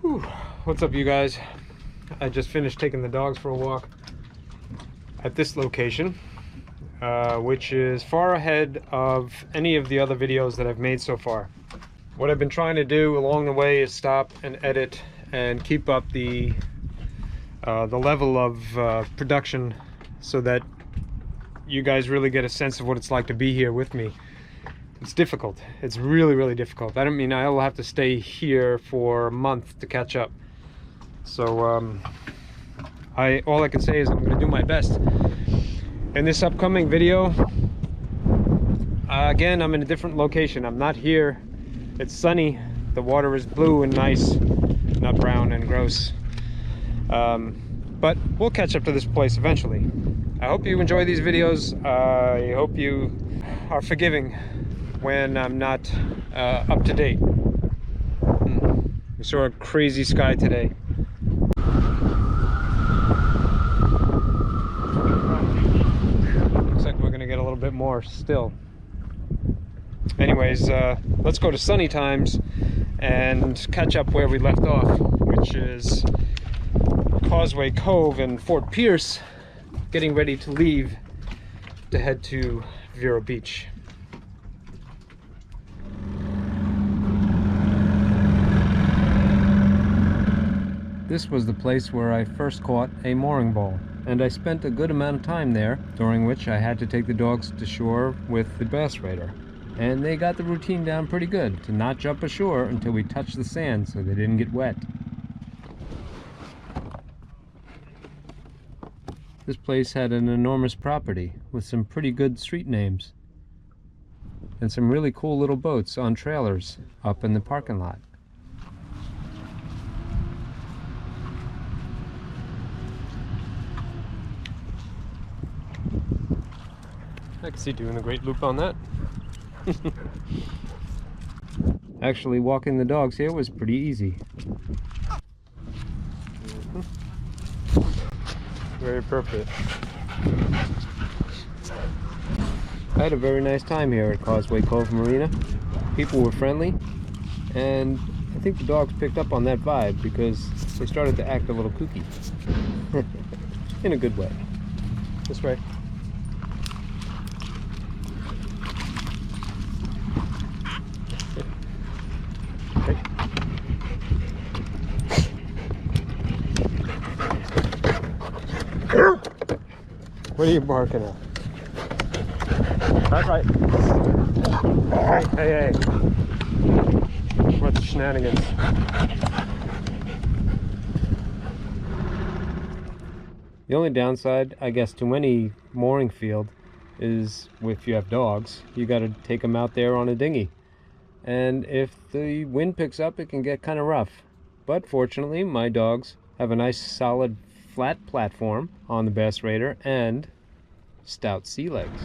Whew. What's up, you guys? I just finished taking the dogs for a walk at this location, which is far ahead of any of the other videos that I've made so far. What I've been trying to do along the way is stop and edit and keep up the level of production so that you guys really get a sense of what it's like to be here with me. It's difficult. It's really difficult. I don't mean I'll have to stay here for a month to catch up. So all I can say is I'm going to do my best. In this upcoming video, again, I'm in a different location. I'm not here. It's sunny. The water is blue and nice, not brown and gross. But we'll catch up to this place eventually. I hope you enjoy these videos. I hope you are forgiving when I'm not up to date. We saw a crazy sky today. Looks like we're gonna get a little bit more still. Anyways, let's go to sunny times and catch up where we left off, which is Causeway Cove and Fort Pierce, getting ready to leave to head to Vero Beach. This was the place where I first caught a mooring ball, and I spent a good amount of time there, during which I had to take the dogs to shore with the bass raider. And they got the routine down pretty good, to not jump ashore until we touched the sand so they didn't get wet. This place had an enormous property with some pretty good street names, and some really cool little boats on trailers up in the parking lot. I can see doing a great loop on that. Actually, walking the dogs here was pretty easy. Very appropriate. I had a very nice time here at Causeway Cove Marina. People were friendly, and I think the dogs picked up on that vibe because they started to act a little kooky. In a good way. This way. What are you barking at? Right. Hey. What's shenanigans? The only downside, I guess, to any mooring field is if you have dogs, you got to take them out there on a dinghy. And if the wind picks up, it can get kind of rough. But fortunately, my dogs have a nice solid flat platform on the bass raider and stout sea legs.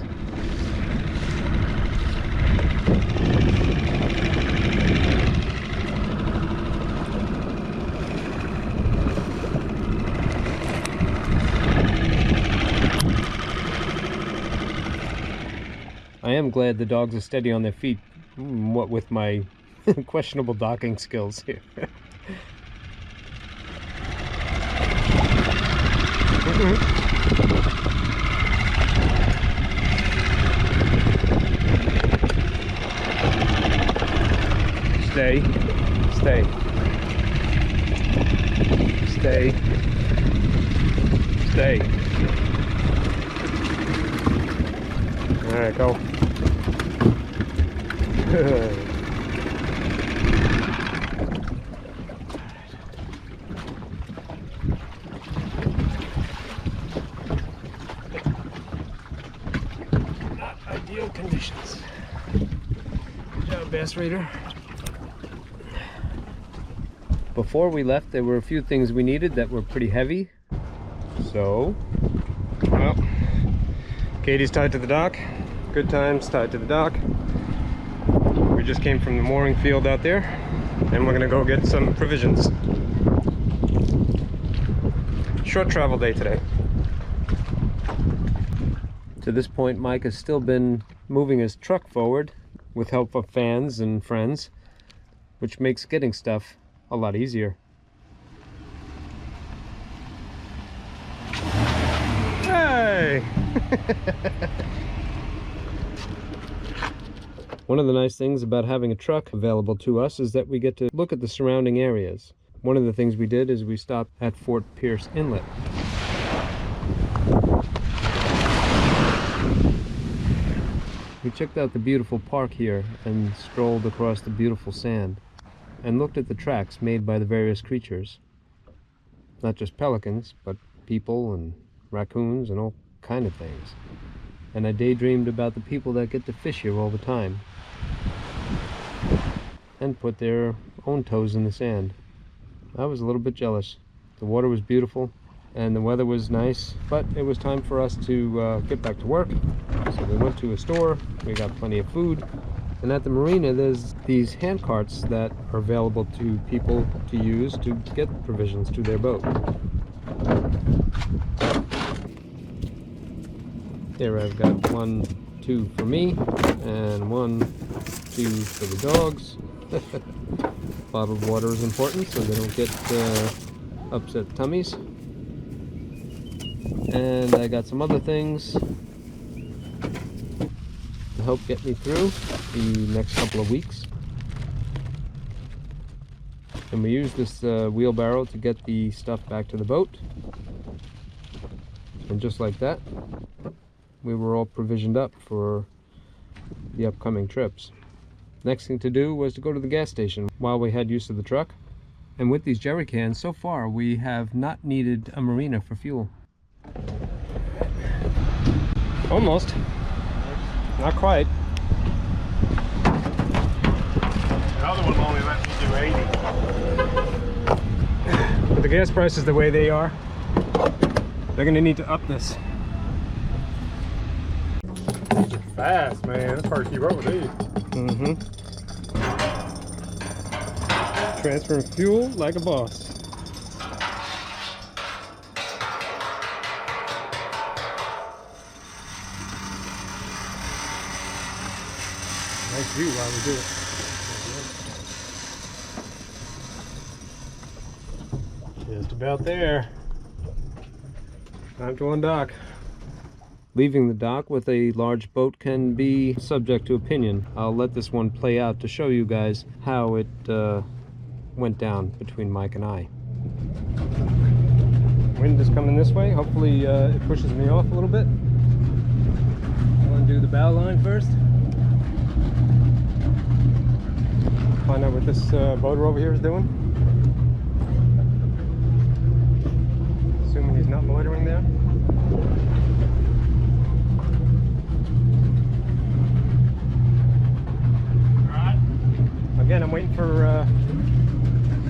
I am glad the dogs are steady on their feet, what with my questionable docking skills here. Stay. All right, go. Not ideal conditions. Good job, bass raider. Before we left, there were a few things we needed that were pretty heavy. So, well, Katie's tied to the dock. Good times tied to the dock. We just came from the mooring field out there, and we're gonna go get some provisions. Short travel day today. To this point, Mike has still been moving his truck forward with help of fans and friends, which makes getting stuff a lot easier. One of the nice things about having a truck available to us is that we get to look at the surrounding areas. One of the things we did is we stopped at Fort Pierce Inlet. We checked out the beautiful park here and strolled across the beautiful sand and looked at the tracks made by the various creatures. Not just pelicans, but people and raccoons and all kind of things. And I daydreamed about the people that get to fish here all the time and put their own toes in the sand. I was a little bit jealous. The water was beautiful and the weather was nice, but it was time for us to get back to work. So we went to a store, we got plenty of food, and at the marina there's these hand carts that are available to people to use to get provisions to their boat. Here I've got 1, 2 for me, and 1, 2 for the dogs. Bottled water is important so they don't get upset tummies. And I got some other things to help get me through the next couple of weeks. And we use this wheelbarrow to get the stuff back to the boat. And just like that, we were all provisioned up for the upcoming trips. Next thing to do was to go to the gas station while we had use of the truck. And with these jerry cans, so far we have not needed a marina for fuel. Almost. Not quite. The other one only lets me do 80. With the gas prices the way they are, they're going to need to up this. Fast, man. That's hard to keep up with these. Transferring fuel like a boss. Nice view while we do it. Just about there. Time to undock. Leaving the dock with a large boat can be subject to opinion. I'll let this one play out to show you guys how it went down between Mike and I. Wind is coming this way. Hopefully it pushes me off a little bit. I'll undo the bow line first. Find out what this boater over here is doing. Assuming he's not loitering there. Again, I'm waiting for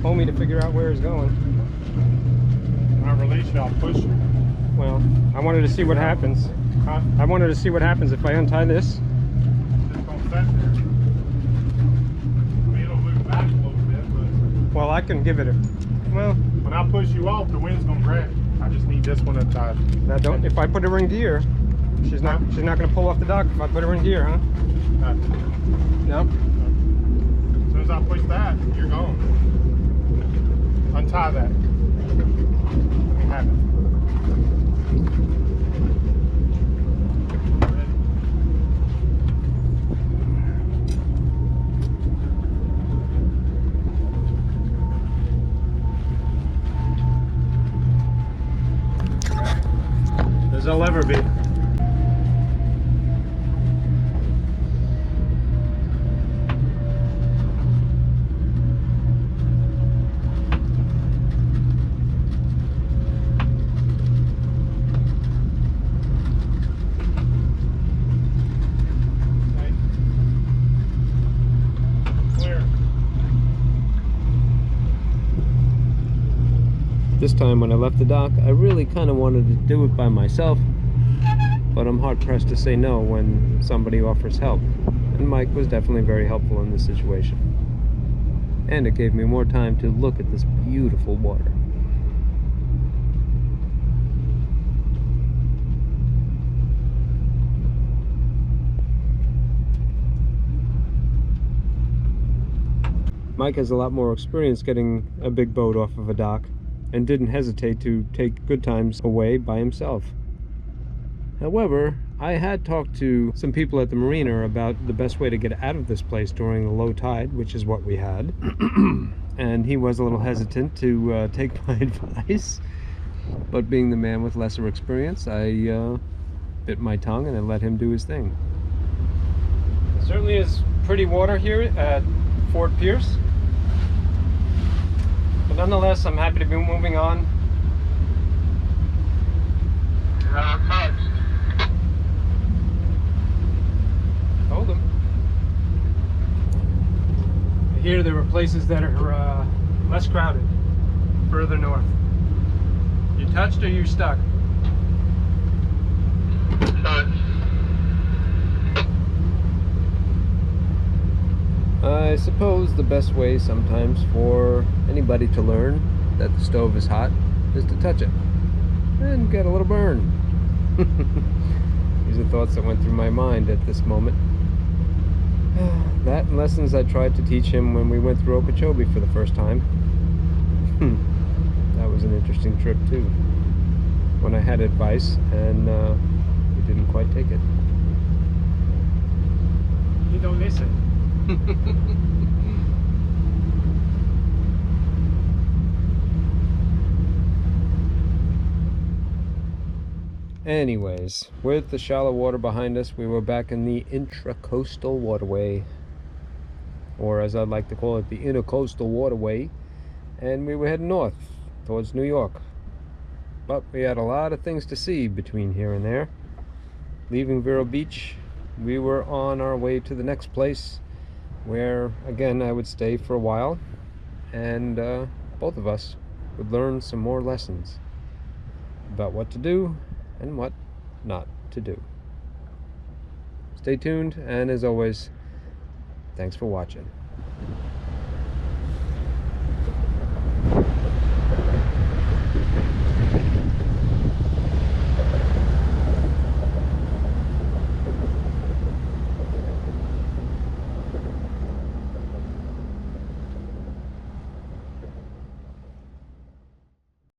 homie to figure out where he's going. When I release you, I'll push you. Well, I wanted to see what happens. Huh? I wanted to see what happens if I untie this. Just gonna sit there. I mean, it'll move back a little bit, but Well, I can give it a... Well, when I push you off, the wind's gonna grab you. I just need this one untied. now don't... If I put her in gear, she's not going to pull off the dock if I put her in gear, huh? No. As soon as I push that, you're gone. Untie that. Let me have it. As I'll ever be. This time when I left the dock, I really kind of wanted to do it by myself, but I'm hard pressed to say no when somebody offers help. And Mike was definitely very helpful in this situation. And it gave me more time to look at this beautiful water. Mike has a lot more experience getting a big boat off of a dock, and didn't hesitate to take good times away by himself. However, I had talked to some people at the marina about the best way to get out of this place during the low tide, which is what we had. And he was a little hesitant to take my advice. But being the man with lesser experience, I bit my tongue and I let him do his thing. It certainly is pretty water here at Fort Pierce. But nonetheless, I'm happy to be moving on. Told him. Here there were places that are less crowded, further north. You touched or you stuck? I suppose the best way sometimes for anybody to learn that the stove is hot is to touch it and get a little burn. These are thoughts that went through my mind at this moment. That and lessons I tried to teach him when we went through Okeechobee for the first time. That was an interesting trip too, when I had advice and he didn't quite take it. You don't listen. Anyways, with the shallow water behind us, we were back in the intracoastal waterway, or as I'd like to call it, the intercoastal waterway, and we were heading north towards New York. But we had a lot of things to see between here and there. Leaving Vero Beach, we were on our way to the next place, where again I would stay for a while, and both of us would learn some more lessons about what to do and what not to do. Stay tuned, and as always, thanks for watching.